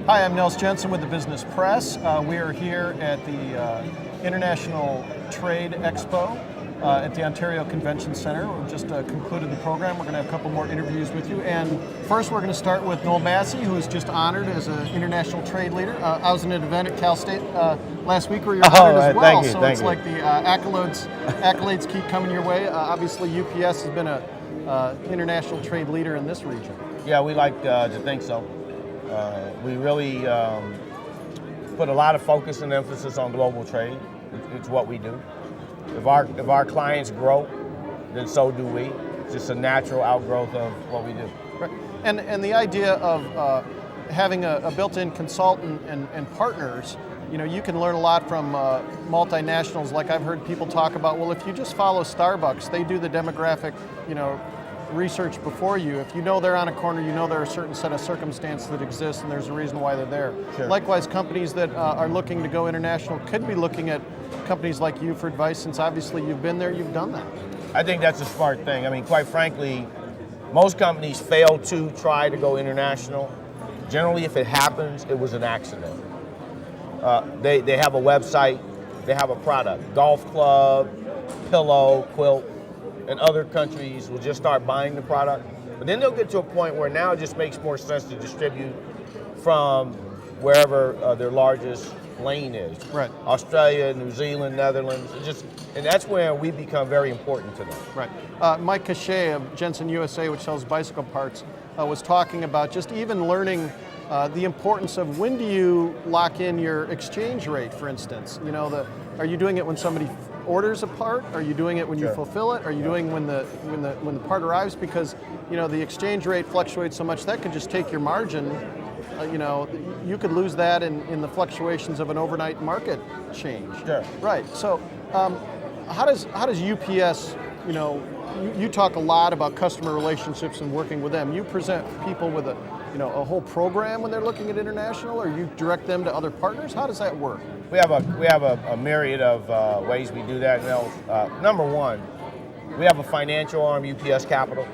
Hi, I'm Nels Jensen with the Business Press. We are here at the International Trade Expo at the Ontario Convention Center. We've just concluded the program. We're going to have a couple more interviews with you. And first, we're going to start with Noel Massey, who was just honored as an international trade leader. I was in an event at Cal State last week where you were honored as well. Thank you. Like the accolades keep coming your way. Obviously, UPS has been an international trade leader in this region. Yeah, we like to think so. We really put a lot of focus and emphasis on global trade. It's what we do. If our clients grow, then so do we. It's just a natural outgrowth of what we do. Right. And the idea of having a built-in consultant and partners, you know, you can learn a lot from multinationals. Like I've heard people talk about, well, if you just follow Starbucks, they do the demographic, you know, research before you. If you know they're on a corner, you know there are a certain set of circumstances that exist and there's a reason why they're there. Sure. Likewise, companies that are looking to go international could be looking at companies like you for advice, since obviously you've been there, you've done that. I think that's a smart thing. I mean, quite frankly, most companies fail to try to go international. Generally, if it happens, it was an accident. They have a website, they have a product, golf club, pillow, quilt, and other countries will just start buying the product. But then they'll get to a point where now it just makes more sense to distribute from wherever their largest lane is. Right. Australia, New Zealand, Netherlands, and that's where we become very important to them. Right. Mike Cachet of Jensen USA, which sells bicycle parts, was talking about just even learning the importance of when do you lock in your exchange rate, for instance. You know, are you doing it when somebody orders a part? Are you doing it when you fulfill it? Are you doing when the part arrives? Because, you know, the exchange rate fluctuates so much that could just take your margin. You know, you could lose that in the fluctuations of an overnight market change. Sure. Right. So, how does UPS? You know, you talk a lot about customer relationships and working with them. You present people with a whole program when they're looking at international, or you direct them to other partners. How does that work? We have a myriad of ways we do that. Number one, we have a financial arm, UPS Capital.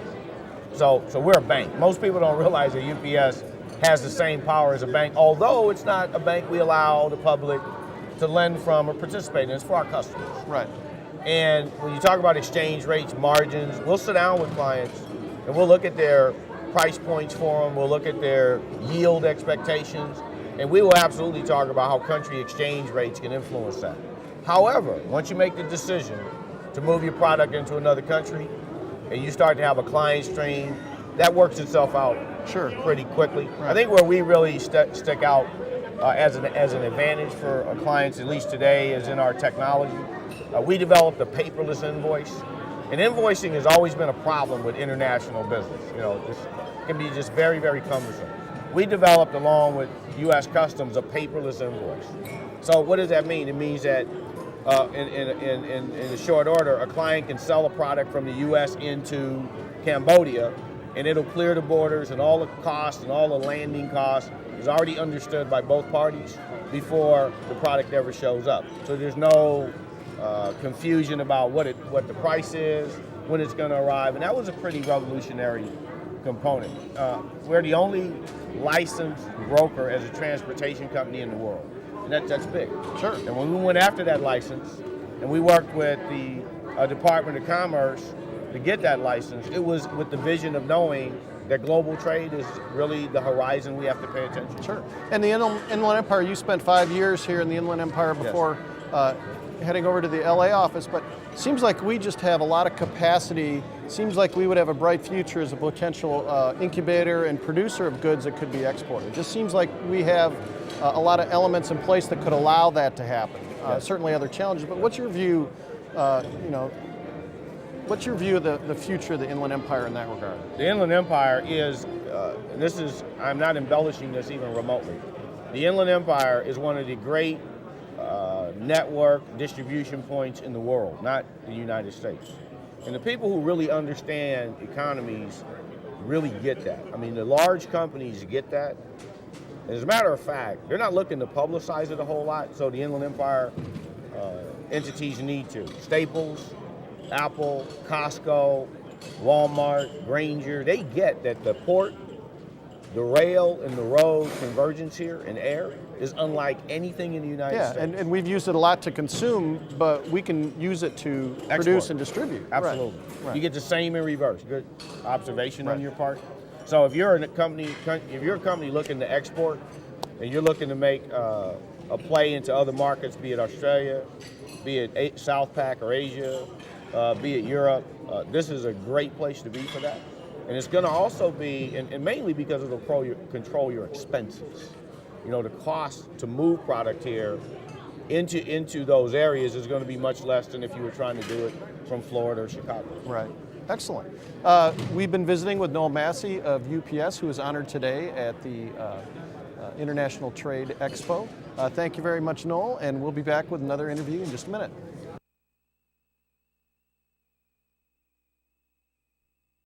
So we're a bank. Most people don't realize that UPS has the same power as a bank, although it's not a bank we allow the public to lend from or participate in. It's for our customers. Right. And when you talk about exchange rates, margins, we'll sit down with clients and we'll look at their price points for them. We'll look at their yield expectations. And we will absolutely talk about how country exchange rates can influence that. However, once you make the decision to move your product into another country and you start to have a client stream, that works itself out pretty quickly. Right. I think where we really stick out as an advantage for our clients, at least today, is in our technology. We developed a paperless invoice. And invoicing has always been a problem with international business. You know, it can be just very, very cumbersome. We developed, along with U.S. Customs, a paperless invoice. So what does that mean? It means that in a short order, a client can sell a product from the U.S. into Cambodia, and it'll clear the borders, and all the costs and all the landing costs is already understood by both parties before the product ever shows up. So there's no confusion about what the price is, when it's going to arrive, and that was a pretty revolutionary component. We're the only licensed broker as a transportation company in the world, and that's big. Sure. And when we went after that license, and we worked with the Department of Commerce to get that license, it was with the vision of knowing that global trade is really the horizon we have to pay attention to. Sure. And the Inland Empire, you spent 5 years here in the Inland Empire before heading over to the LA office, but seems like we just have a lot of capacity. Seems like we would have a bright future as a potential incubator and producer of goods that could be exported. It just seems like we have a lot of elements in place that could allow that to happen. Certainly other challenges, but what's your view, what's your view of the future of the Inland Empire in that regard? The Inland Empire is, I'm not embellishing this even remotely. The Inland Empire is one of the great network distribution points in the world, not the United States. And the people who really understand economies really get that. I mean, the large companies get that. And as a matter of fact, they're not looking to publicize it a whole lot, so the Inland Empire entities need to. Staples, Apple, Costco, Walmart, Grainger, they get that the port The rail and the road convergence here in air is unlike anything in the United States. And we've used it a lot to consume, but we can use it to produce and distribute. Absolutely. Right. You get the same in reverse. Good observation on Right. your part. So if you're a company looking to export and you're looking to make a play into other markets, be it Australia, be it South Pac or Asia, be it Europe, this is a great place to be for that. And it's going to also be, and mainly because it'll control your expenses. You know, the cost to move product here into those areas is going to be much less than if you were trying to do it from Florida or Chicago. Right. Excellent. We've been visiting with Noel Massey of UPS, who is honored today at the International Trade Expo. Thank you very much, Noel, and we'll be back with another interview in just a minute.